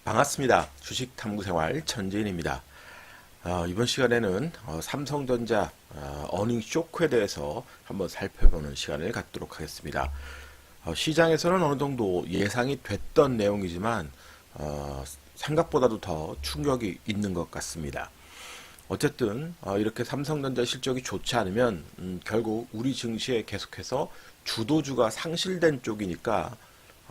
반갑습니다. 주식탐구생활 전재인입니다. 이번 시간에는 삼성전자 어닝 쇼크에 대해서 한번 살펴보는 시간을 갖도록 하겠습니다. 시장에서는 어느 정도 예상이 됐던 내용이지만 생각보다도 더 충격이 있는 것 같습니다. 어쨌든 이렇게 삼성전자 실적이 좋지 않으면 결국 우리 증시에 계속해서 주도주가 상실된 쪽이니까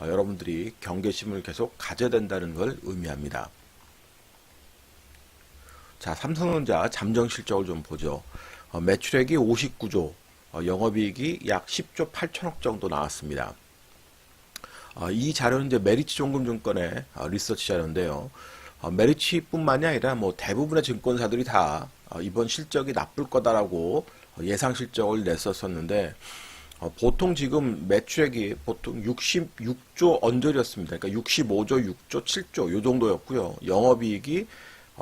여러분들이 경계심을 계속 가져야 된다는 걸 의미합니다. 자, 삼성전자 잠정 실적을 좀 보죠. 매출액이 59조, 영업이익이 약 10조 8천억 정도 나왔습니다. 이 자료는 이제 메리츠 종금증권의 리서치 자료인데요. 메리츠뿐만이 아니라 뭐 대부분의 증권사들이 다 이번 실적이 나쁠 거다라고 예상 실적을 냈었었는데 보통 지금 매출액이 보통 66조 언저리였습니다. 그러니까 65조, 6조, 7조 요 정도였고요. 영업이익이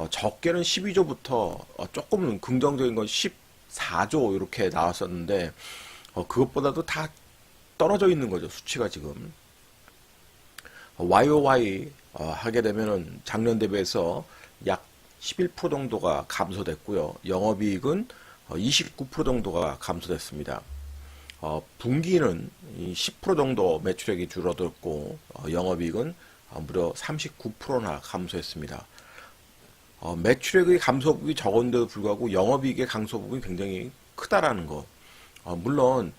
적게는 12조부터 조금 긍정적인 건 14조 이렇게 나왔었는데 그것보다도 다 떨어져 있는 거죠. 수치가 지금. YOY 하게 되면은 작년 대비해서 약 11% 정도가 감소됐고요. 영업이익은 29% 정도가 감소됐습니다. 분기는 10% 정도 매출액이 줄어들었고 영업이익은 무려 39%나 감소했습니다. 매출액의 감소폭이 적은데도 불구하고 영업이익의 감소폭이 굉장히 크다라는 거. 물론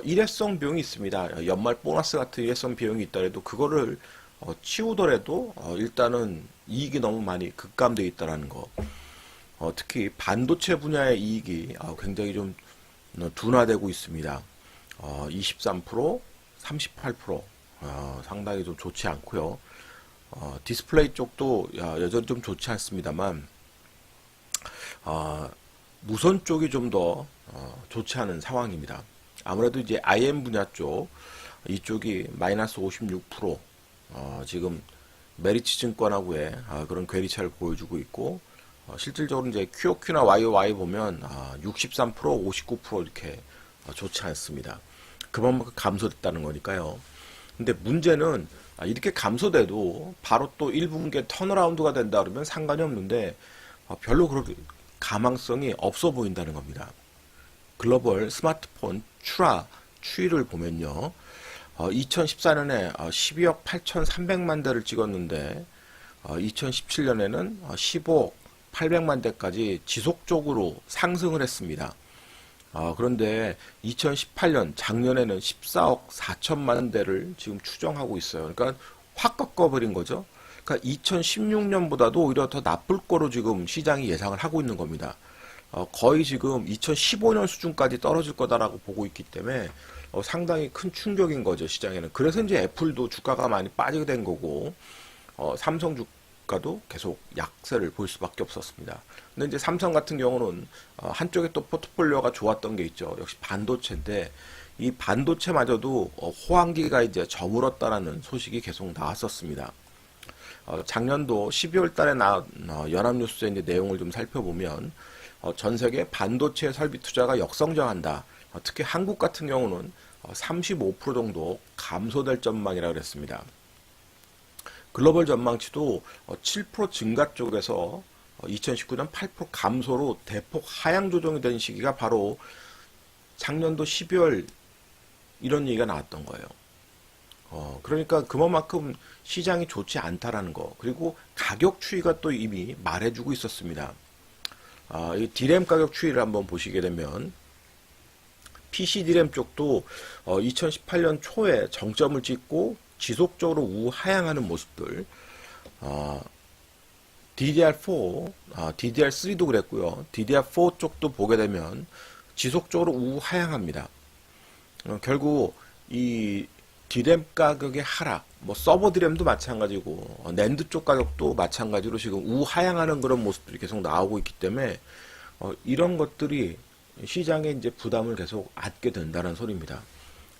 일회성 비용이 있습니다. 연말 보너스 같은 일회성 비용이 있더라도 그거를 치우더라도 일단은 이익이 너무 많이 급감되어 있다는 거. 특히 반도체 분야의 이익이 굉장히 좀 둔화되고 있습니다. 23%, 38% 상당히 좀 좋지 않고요. 디스플레이 쪽도 여전히 좀 좋지 않습니다만 무선 쪽이 좀 더 좋지 않은 상황입니다. 아무래도 이제 IM 분야 쪽 이쪽이 마이너스 56% 지금 메리츠 증권하고의 그런 괴리차를 보여주고 있고 실질적으로 이제 QOQ나 YOY 보면 63%, 59% 이렇게 좋지 않습니다. 그만큼 감소됐다는 거니까요. 근데 문제는 이렇게 감소돼도 바로 또 1분기에 턴어라운드가 된다 그러면 상관이 없는데 별로 그렇게 가망성이 없어 보인다는 겁니다. 글로벌 스마트폰 추이를 보면요. 2014년에 12억 8,300만 대를 찍었는데 2017년에는 15억 800만 대까지 지속적으로 상승을 했습니다. 그런데 2018년 작년에는 14억 4천만 대를 지금 추정하고 있어요. 그러니까 확 꺾어버린 거죠. 그러니까 2016년보다도 오히려 더 나쁠 거로 지금 시장이 예상을 하고 있는 겁니다. 거의 지금 2015년 수준까지 떨어질 거다라고 보고 있기 때문에 상당히 큰 충격인 거죠, 시장에는. 그래서 이제 애플도 주가가 많이 빠지게 된 거고 삼성 주가도 계속 약세를 볼 수밖에 없었습니다. 근데 이제 삼성 같은 경우는 한쪽에 또 포트폴리오가 좋았던 게 있죠. 역시 반도체인데 이 반도체마저도 호황기가 이제 저물었다라는 소식이 계속 나왔었습니다. 작년도 12월 달에 나온 연합뉴스의 이제 내용을 좀 살펴보면 전 세계 반도체 설비 투자가 역성장한다. 특히 한국 같은 경우는 35% 정도 감소될 전망이라고 그랬습니다. 글로벌 전망치도 7% 증가 쪽에서 2019년 8% 감소로 대폭 하향 조정이 된 시기가 바로 작년도 12월 이런 얘기가 나왔던 거예요. 그러니까 그만큼 시장이 좋지 않다라는 거. 그리고 가격 추이가 또 이미 말해주고 있었습니다. 이 D램 가격 추이를 한번 보시게 되면 PC D램 쪽도 2018년 초에 정점을 찍고 지속적으로 우하향하는 모습들. DDR4, DDR3도 그랬고요. DDR4 쪽도 보게 되면 지속적으로 우하향합니다. 결국 이 D램 가격의 하락, 뭐 서버 D램도 마찬가지고 낸드 쪽 가격도 마찬가지로 지금 우하향하는 그런 모습들이 계속 나오고 있기 때문에 이런 것들이 시장에 이제 부담을 계속 안게 된다는 소리입니다.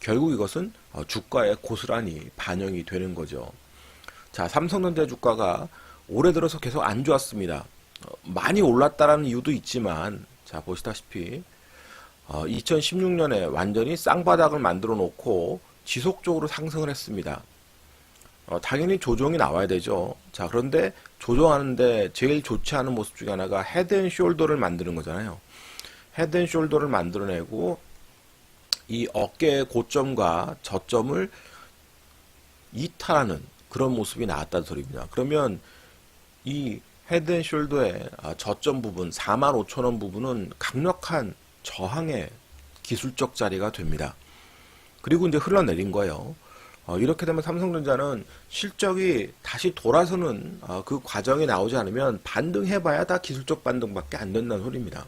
결국 이것은 주가에 고스란히 반영이 되는 거죠. 자, 삼성전자 주가가 올해 들어서 계속 안 좋았습니다. 많이 올랐다라는 이유도 있지만, 자, 보시다시피 2016년에 완전히 쌍바닥을 만들어 놓고 지속적으로 상승을 했습니다. 당연히 조정이 나와야 되죠. 자, 그런데 조정하는데 제일 좋지 않은 모습 중에 하나가 헤드앤숄더를 만드는 거잖아요. 헤드앤숄더를 만들어내고 이 어깨의 고점과 저점을 이탈하는 그런 모습이 나왔다는 소리입니다. 그러면 이 헤드앤숄더의 저점 부분 45,000원 부분은 강력한 저항의 기술적 자리가 됩니다. 그리고 이제 흘러내린 거예요. 이렇게 되면 삼성전자는 실적이 다시 돌아서는 그 과정이 나오지 않으면 반등해봐야 다 기술적 반등밖에 안 된다는 소리입니다.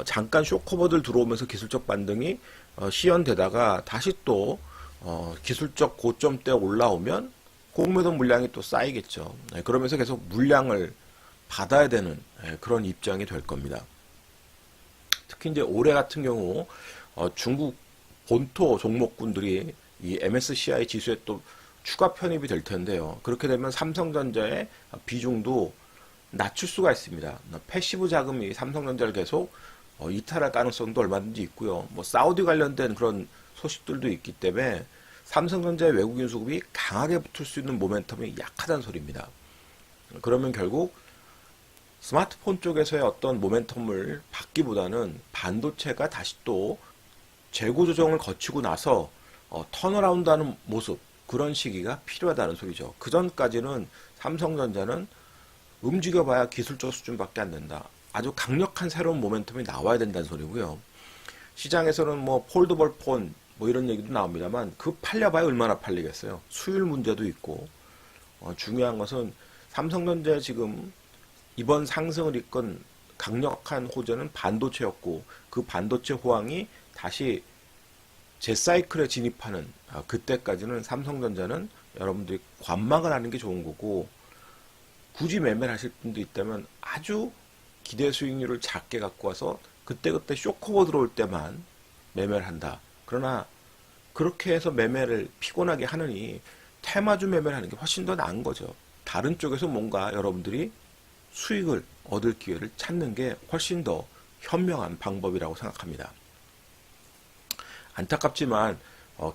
잠깐 쇼커버들 들어오면서 기술적 반등이 시연되다가 다시 또 기술적 고점대 올라오면 공매도 물량이 또 쌓이겠죠. 그러면서 계속 물량을 받아야 되는 그런 입장이 될 겁니다. 특히 이제 올해 같은 경우 중국 본토 종목군들이 이 MSCI 지수에 또 추가 편입이 될 텐데요. 그렇게 되면 삼성전자의 비중도 낮출 수가 있습니다. 패시브 자금이 삼성전자를 계속 이탈할 가능성도 얼마든지 있고요. 뭐 사우디 관련된 그런 소식들도 있기 때문에 삼성전자의 외국인 수급이 강하게 붙을 수 있는 모멘텀이 약하다는 소리입니다. 그러면 결국 스마트폰 쪽에서의 어떤 모멘텀을 받기보다는 반도체가 다시 또 재고 조정을 거치고 나서 턴어라운드하는 모습, 그런 시기가 필요하다는 소리죠. 그 전까지는 삼성전자는 움직여봐야 기술적 수준밖에 안 된다. 아주 강력한 새로운 모멘텀이 나와야 된다는 소리고요. 시장에서는 뭐 폴더블 폰 뭐 이런 얘기도 나옵니다만 그 팔려봐야 얼마나 팔리겠어요. 수율 문제도 있고 중요한 것은 삼성전자 지금 이번 상승을 이끈 강력한 호재는 반도체였고 그 반도체 호황이 다시 재사이클에 진입하는 그때까지는 삼성전자는 여러분들이 관망을 하는 게 좋은 거고, 굳이 매매를 하실 분도 있다면 아주 기대 수익률을 작게 갖고 와서 그때그때 쇼커버 들어올 때만 매매를 한다. 그러나 그렇게 해서 매매를 피곤하게 하느니 테마주 매매를 하는 게 훨씬 더 나은 거죠. 다른 쪽에서 뭔가 여러분들이 수익을 얻을 기회를 찾는 게 훨씬 더 현명한 방법이라고 생각합니다. 안타깝지만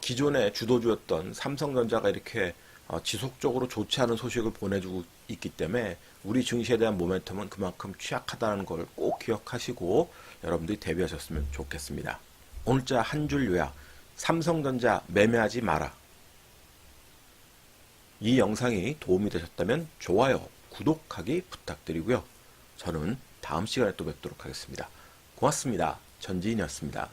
기존의 주도주였던 삼성전자가 이렇게 지속적으로 좋지 않은 소식을 보내주고 있기 때문에 우리 증시에 대한 모멘텀은 그만큼 취약하다는 걸 꼭 기억하시고 여러분들이 대비하셨으면 좋겠습니다. 오늘자 한 줄 요약, 삼성전자 매매하지 마라. 이 영상이 도움이 되셨다면 좋아요, 구독하기 부탁드리고요. 저는 다음 시간에 또 뵙도록 하겠습니다. 고맙습니다. 전지인이었습니다.